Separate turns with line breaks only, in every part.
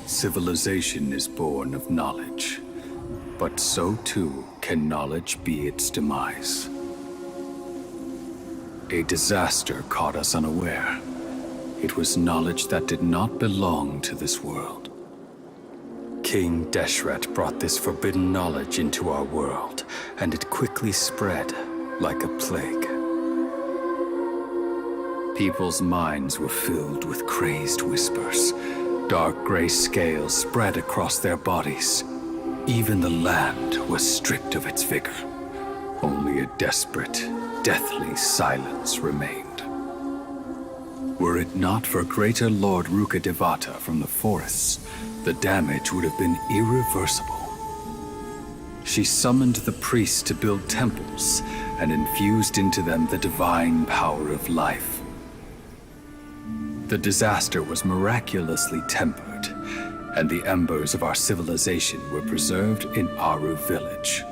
Civilization is born of knowledge, but so too can knowledge be its demise. A disaster caught us unaware. It was knowledge that did not belong to this world. King Deshret brought this forbidden knowledge into our world, and it quickly spread like a plague. People's minds were filled with crazed whispers. Dark gray scales spread across their bodies. Even the land was stripped of its vigor. Only a desperate, deathly silence remained. Were it not for greater Lord Rukkadavata from the forests, the damage would have been irreversible. She summoned the priests to build temples and infused into them the divine power of life. The disaster was miraculously tempered, and the embers of our civilization were preserved in Aru village.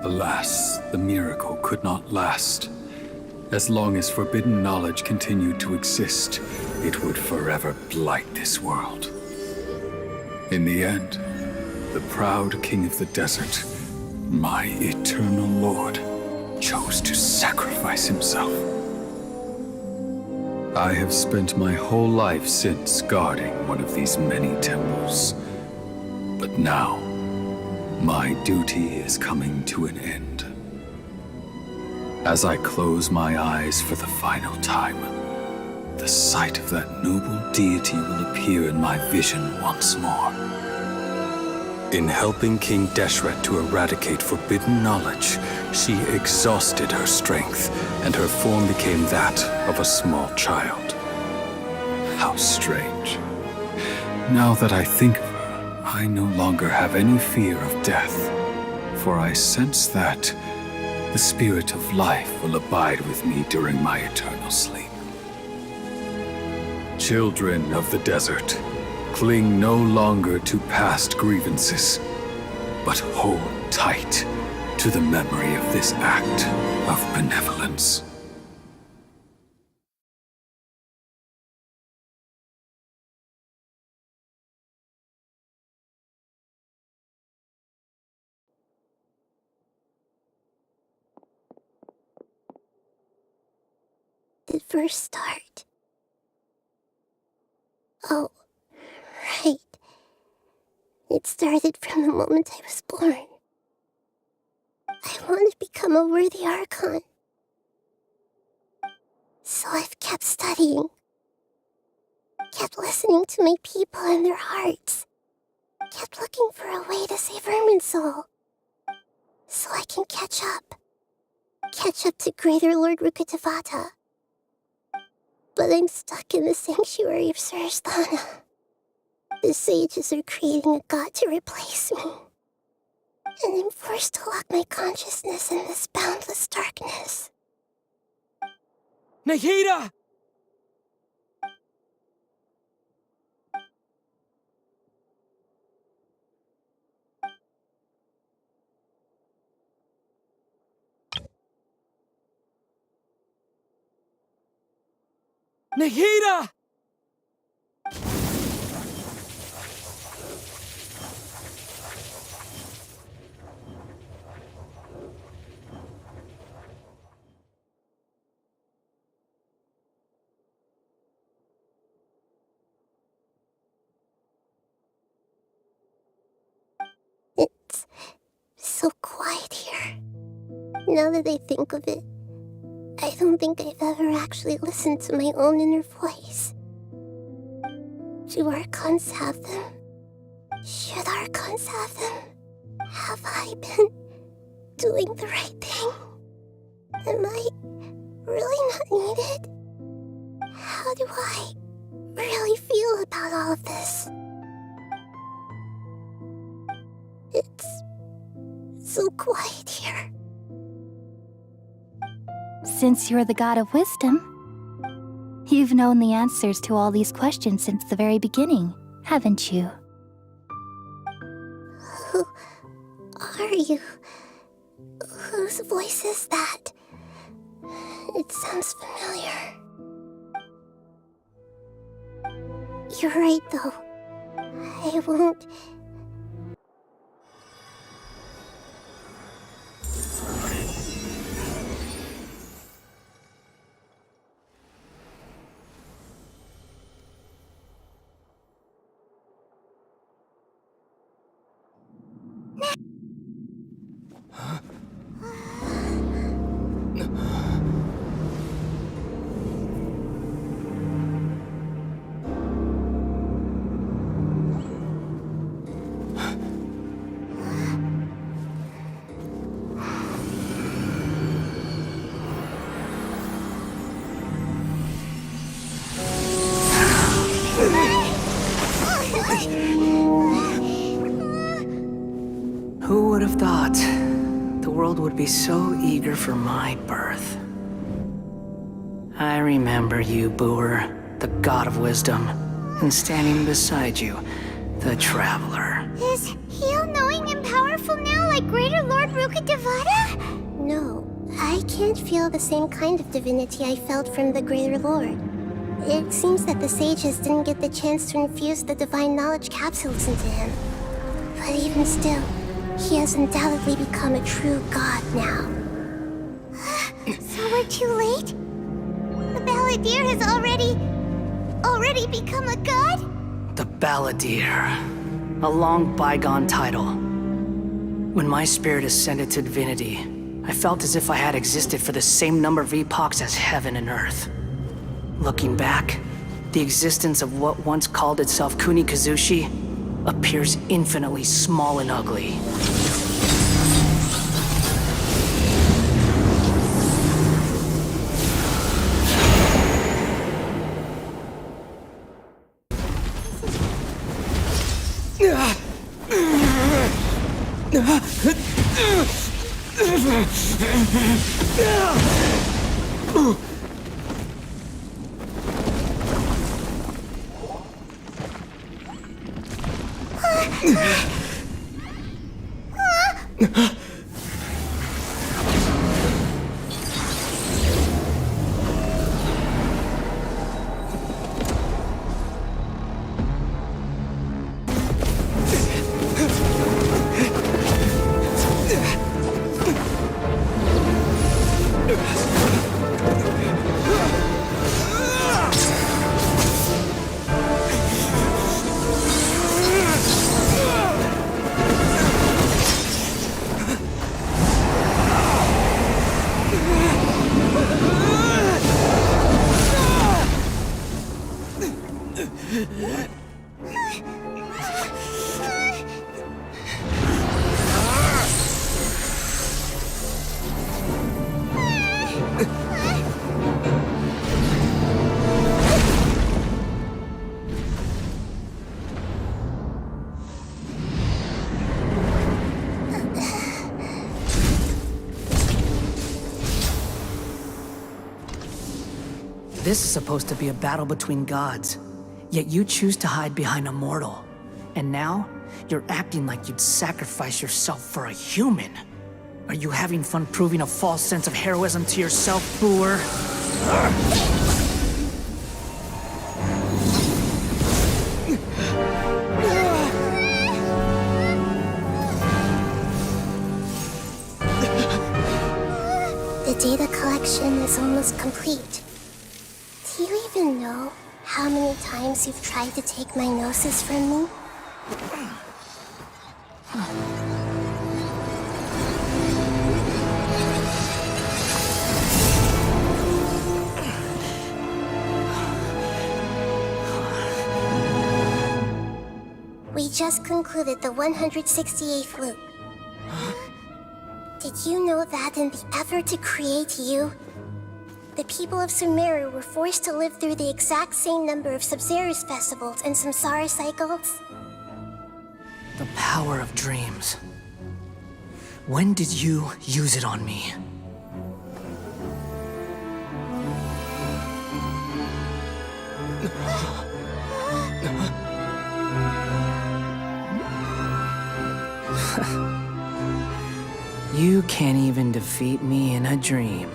Alas, the miracle could not last. As long as forbidden knowledge continued to exist, it would forever blight this world. In the end, the proud king of the desert, my eternal lord, chose to sacrifice himself. I have spent my whole life since guarding one of these many temples. But now, my duty is coming to an end. As I close my eyes for the final time, the sight of that noble deity will appear in my vision once more. In helping King Deshret to eradicate forbidden knowledge, she exhausted her strength, and her form became that of a small child. How strange. Now that I think of her, I no longer have any fear of death, for I sense that the spirit of life will abide with me during my eternal sleep. Children of the desert, cling no longer to past grievances, but hold tight to the memory of this act of benevolence.
Did first start? Oh, right. It started from the moment I was born. I want to become a worthy Archon. So I've kept studying. Kept listening to my people and their hearts. Kept looking for a way to save Irminsul. So I can catch up. Catch up to Greater Lord Rukkadavata. But I'm stuck in the sanctuary of Sarasthana. The sages are creating a god to replace me. And I'm forced to lock my consciousness in this boundless darkness.
Nahida! Nahida!
It's so quiet here. Now that I think of it, I don't think I've ever actually listened to my own inner voice. Do Archons have them? Should Archons have them? Have I been doing the right thing? Am I really not needed? How do I really feel about all of this? It's so quiet here.
Since you're the god of wisdom, you've known the answers to all these questions since the very beginning, haven't you?
Who are you? Whose voice is that? It sounds familiar. You're right, though. I won't...
Who would have thought the world would be so eager for my birth? I remember you, Booer, the god of wisdom, and standing beside you, the traveler.
Is he all-knowing and powerful now, like Greater Lord Rukkadavata? No, I can't feel the same kind of divinity I felt from the Greater Lord. It seems that the sages didn't get the chance to infuse the divine knowledge capsules into him. But even still, he has undoubtedly become a true god now. So we're too late? The Balladeer has already become a god?
The Balladeer. A long bygone title. When my spirit ascended to divinity, I felt as if I had existed for the same number of epochs as heaven and earth. Looking back, the existence of what once called itself Kunikazushi appears infinitely small and ugly. This is supposed to be a battle between gods, yet you choose to hide behind a mortal. And now, you're acting like you'd sacrifice yourself for a human. Are you having fun proving a false sense of heroism to yourself, Booer?
The data collection is almost complete. Do you even know how many times you've tried to take my gnosis from me? We just concluded the 168th loop. Did you know that in the effort to create you, the people of Sumeru were forced to live through the exact same number of Sub-Zerus festivals and Samsara cycles?
The power of dreams. When did you use it on me? You can't even defeat me in a dream.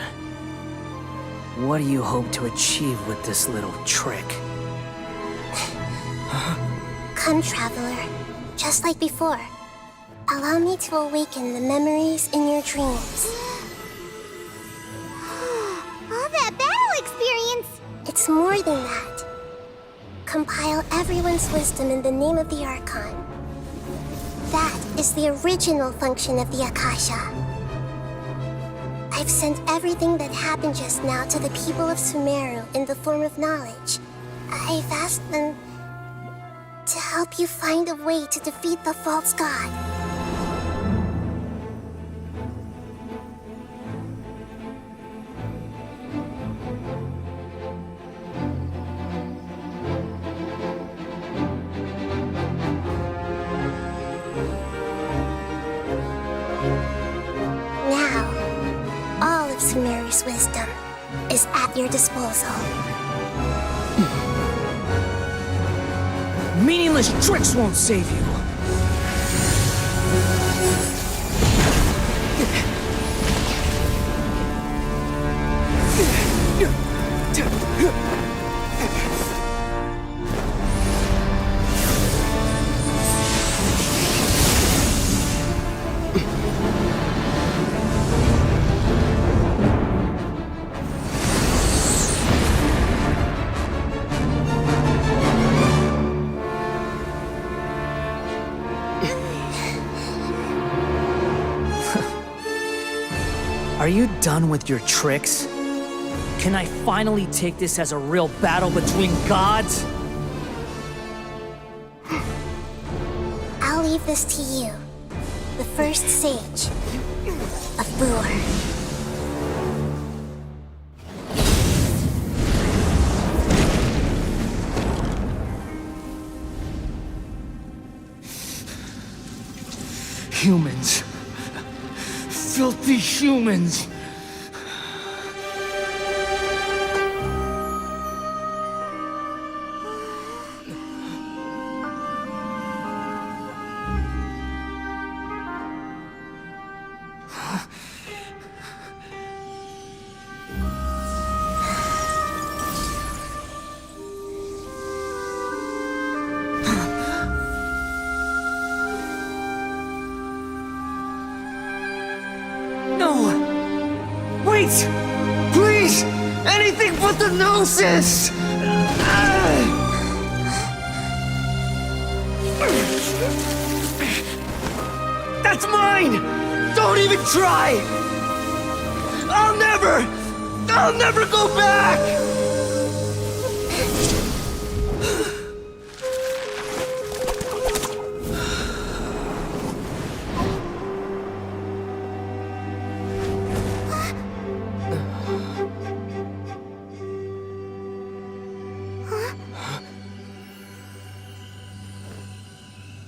What do you hope to achieve with this little trick?
Come, traveler. Just like before. Allow me to awaken the memories in your dreams.
All that battle experience!
It's more than that. Compile everyone's wisdom in the name of the Archon. That is the original function of the Akasha. I've sent everything that happened just now to the people of Sumeru in the form of knowledge. I've asked them to help you find a way to defeat the false god. Now, all of Sumeru's wisdom is at your disposal.
Meaningless tricks won't save you. Are you done with your tricks? Can I finally take this as a real battle between gods?
I'll leave this to you, the first sage of Lure.
Humans. Filthy humans. Wait! Please! Anything but the Gnosis! That's mine! Don't even try! I'll never go back!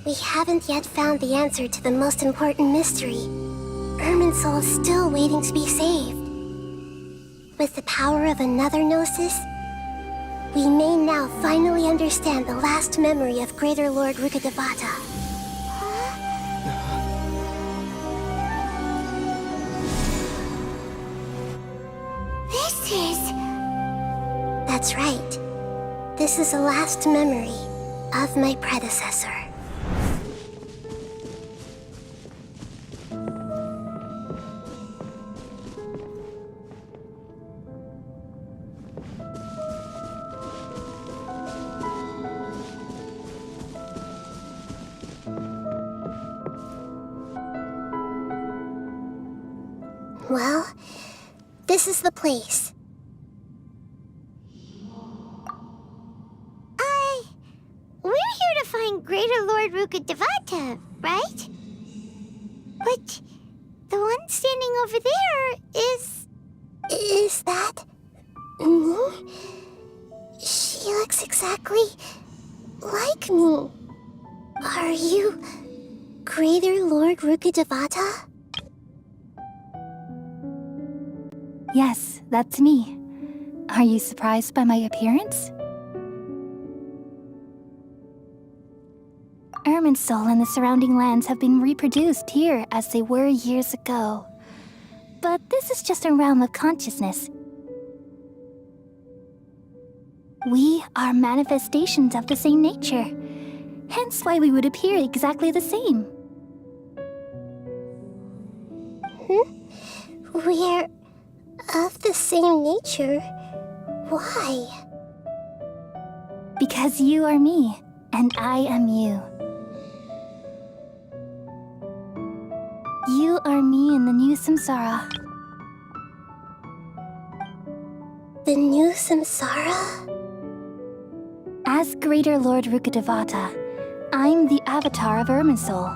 We haven't yet found the answer to the most important mystery. Irminsul is still waiting to be saved. With the power of another Gnosis, we may now finally understand the last memory of Greater Lord Rukkadavata.
This is...
That's right. This is the last memory of my predecessor. Well, this is the place.
We're here to find Greater Lord Rukkadavata, right? But the one standing over there is...
Is that me? She looks exactly like me. Are you Greater Lord Rukkadavata?
Yes, that's me. Are you surprised by my appearance? Irminsul and the surrounding lands have been reproduced here as they were years ago. But this is just a realm of consciousness. We are manifestations of the same nature. Hence why we would appear exactly the same.
We're of the same nature. Why?
Because you are me, and I am you. You are me in the new samsara.
The new samsara?
As Greater Lord Rukkadavata, I'm the avatar of Irminsul,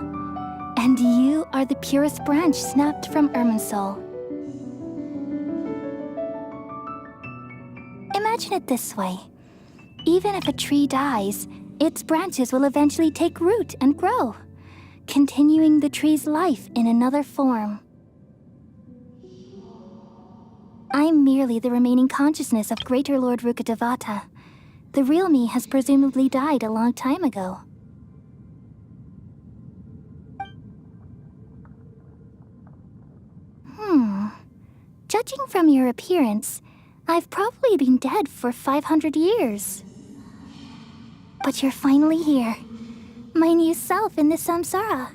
and you are the purest branch snapped from Irminsul. Imagine it this way. Even if a tree dies, its branches will eventually take root and grow, continuing the tree's life in another form. I'm merely the remaining consciousness of Greater Lord Rukkadavata. The real me has presumably died a long time ago. Judging from your appearance, I've probably been dead for 500 years. But you're finally here. My new self in the samsara.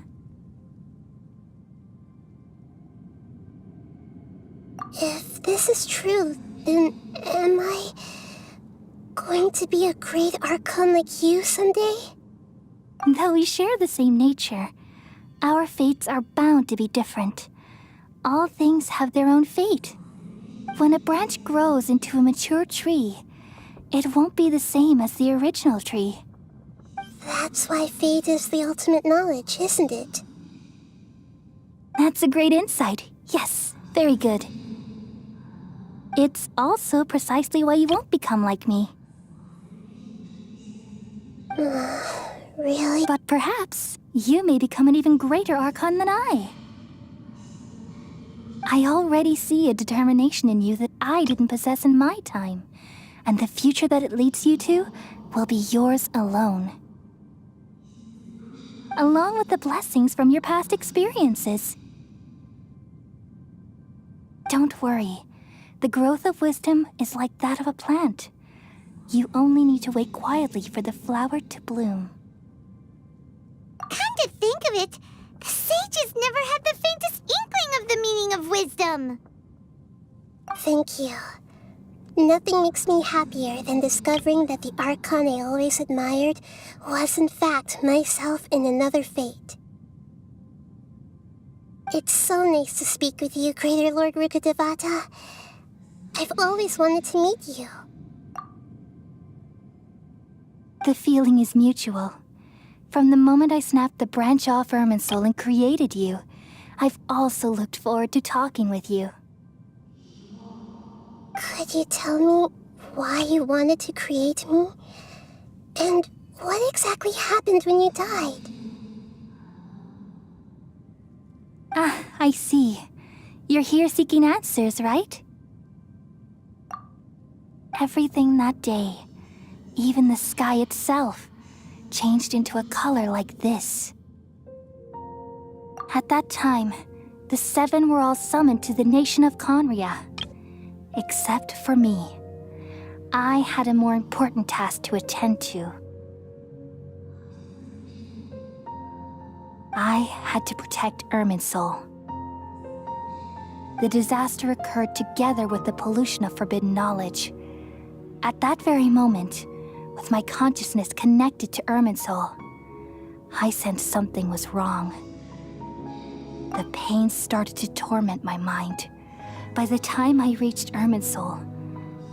If this is true, then am I going to be a great Archon like you someday?
Though we share the same nature, our fates are bound to be different. All things have their own fate. When a branch grows into a mature tree, it won't be the same as the original tree.
That's why fate is the ultimate knowledge, isn't it?
That's a great insight. Yes, very good. It's also precisely why you won't become like me.
Really?
But perhaps you may become an even greater Archon than I. I already see a determination in you that I didn't possess in my time, and the future that it leads you to will be yours alone. Along with the blessings from your past experiences. Don't worry. The growth of wisdom is like that of a plant. You only need to wait quietly for the flower to bloom.
Come to think of it, the sages never had the faintest inkling of the meaning of wisdom.
Thank you. Nothing makes me happier than discovering that the Archon I always admired was in fact myself in another fate. It's so nice to speak with you, Greater Lord Rukkadavata. I've always wanted to meet you.
The feeling is mutual. From the moment I snapped the branch off Irminsul and created you, I've also looked forward to talking with you.
Could you tell me why you wanted to create me? And what exactly happened when you died?
Ah, I see. You're here seeking answers, right? Everything that day, even the sky itself, changed into a color like this. At that time, the seven were all summoned to the nation of Conria. Except for me. I had a more important task to attend to. I had to protect Irminsul. The disaster occurred together with the pollution of forbidden knowledge. At that very moment, with my consciousness connected to Irminsul, I sensed something was wrong. The pain started to torment my mind. By the time I reached Irminsul,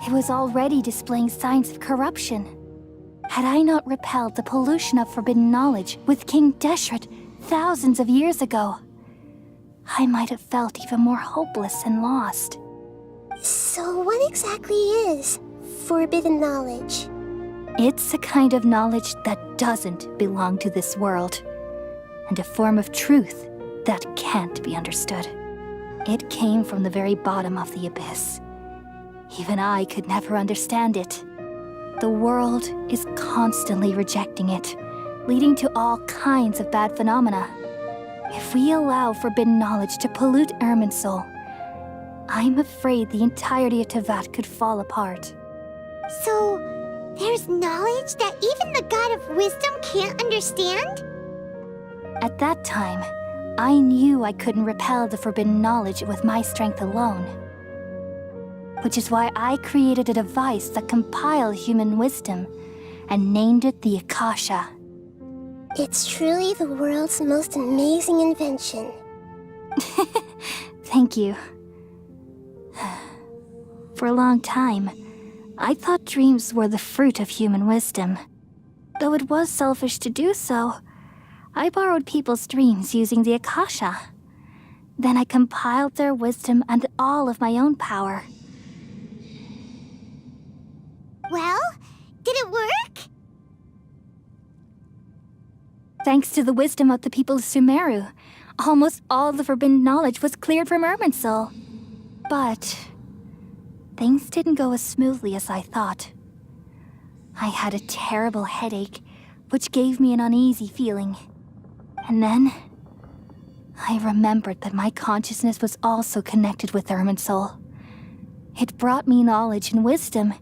it was already displaying signs of corruption. Had I not repelled the pollution of forbidden knowledge with King Deshret thousands of years ago, I might have felt even more hopeless and lost.
So what exactly is forbidden knowledge?
It's a kind of knowledge that doesn't belong to this world, and a form of truth that can't be understood. It came from the very bottom of the abyss. Even I could never understand it. The world is constantly rejecting it, leading to all kinds of bad phenomena. If we allow forbidden knowledge to pollute Irminsul, I'm afraid the entirety of Tevat could fall apart.
So, There's knowledge that even the God of Wisdom can't understand?
At that time, I knew I couldn't repel the forbidden knowledge with my strength alone. Which is why I created a device that compiled human wisdom and named it the Akasha.
It's truly the world's most amazing invention.
Thank you. For a long time, I thought dreams were the fruit of human wisdom. Though it was selfish to do so, I borrowed people's dreams using the Akasha. Then I compiled their wisdom and all of my own power.
Well, did it work?
Thanks to the wisdom of the people of Sumeru, almost all the forbidden knowledge was cleared from Irminsul. But things didn't go as smoothly as I thought. I had a terrible headache, which gave me an uneasy feeling. And then I remembered that my consciousness was also connected with Irminsul. It brought me knowledge and wisdom,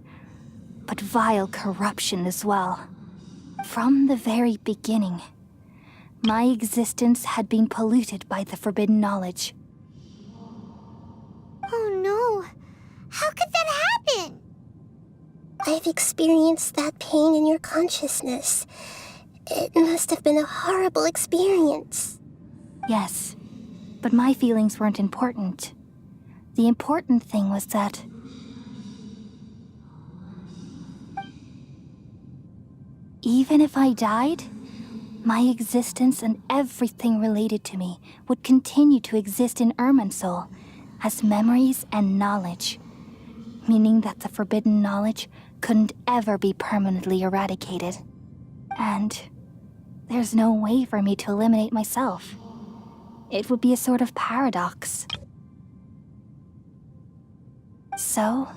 but vile corruption as well. From the very beginning, my existence had been polluted by the forbidden knowledge.
Oh no. How could that happen?
I've experienced that pain in your consciousness. It must have been a horrible experience.
Yes, but my feelings weren't important. The important thing was that even if I died, my existence and everything related to me would continue to exist in Irminsul as memories and knowledge, meaning that the forbidden knowledge couldn't ever be permanently eradicated. And there's no way for me to eliminate myself. It would be a sort of paradox. So,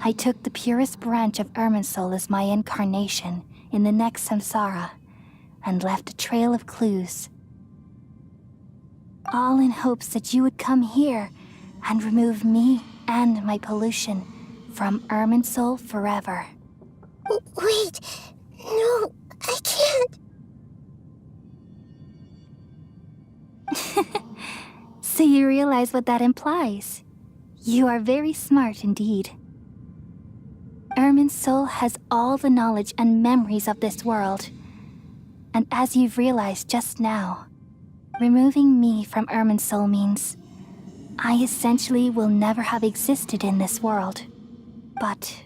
I took the purest branch of Irminsul as my incarnation in the next samsara, and left a trail of clues. All in hopes that you would come here and remove me and my pollution from Irminsul forever.
Wait, no, I can't.
So you realize what that implies? You are very smart indeed. Irminsul has all the knowledge and memories of this world. And as you've realized just now, removing me from Irminsul means I essentially will never have existed in this world. But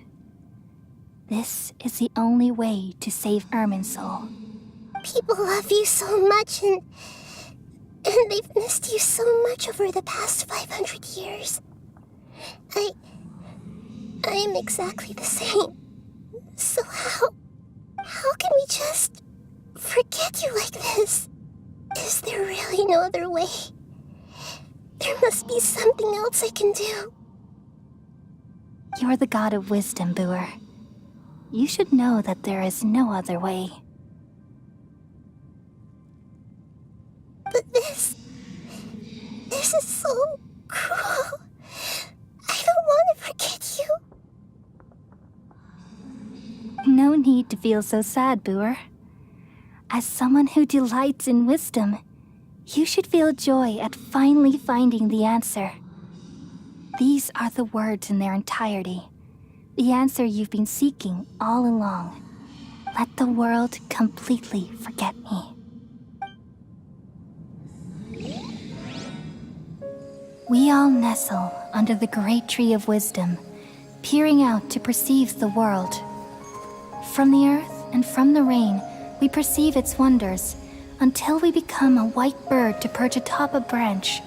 this is the only way to save Irminsul.
People love you so much, and they've missed you so much over the past 500 years. I am exactly the same. So how can we just forget you like this? Is there really no other way? There must be something else I can do.
You're the god of wisdom, Boer. You should know that there is no other way.
But this is so cruel. I don't want to forget you.
No need to feel so sad, Boer. As someone who delights in wisdom, you should feel joy at finally finding the answer. These are the words in their entirety. The answer you've been seeking all along. Let the world completely forget me. We all nestle under the great tree of wisdom, peering out to perceive the world. From the earth and from the rain, we perceive its wonders, until we become a white bird to perch atop a branch,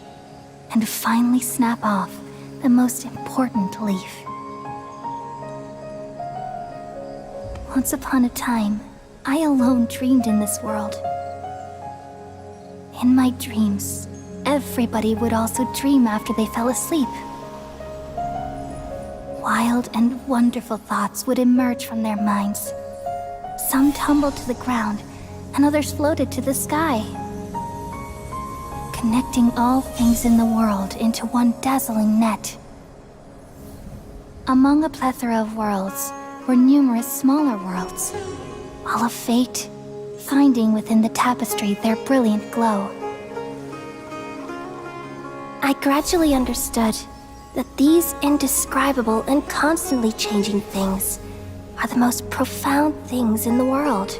and finally snap off the most important leaf. Once upon a time, I alone dreamed in this world. In my dreams, everybody would also dream after they fell asleep. Wild and wonderful thoughts would emerge from their minds. Some tumbled to the ground, and others floated to the sky, connecting all things in the world into one dazzling net. Among a plethora of worlds, were numerous smaller worlds, all of fate, finding within the tapestry their brilliant glow. I gradually understood that these indescribable and constantly changing things are the most profound things in the world.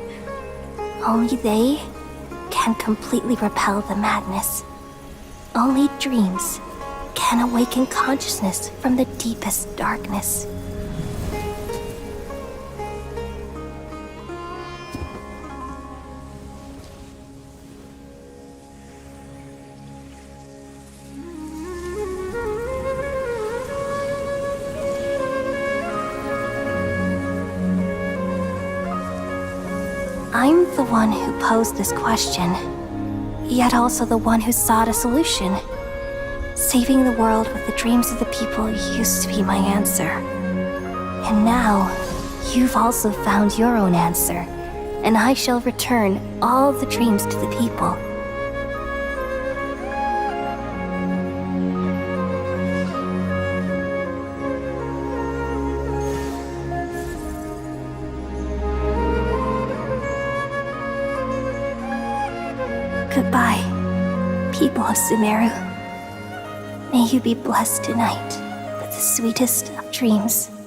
Only they can completely repel the madness. Only dreams can awaken consciousness from the deepest darkness. I'm the one who posed this question, yet also the one who sought a solution. Saving the world with the dreams of the people used to be my answer. And now, you've also found your own answer, and I shall return all the dreams to the people. Goodbye, people of Sumeru. May you be blessed tonight with the sweetest of dreams.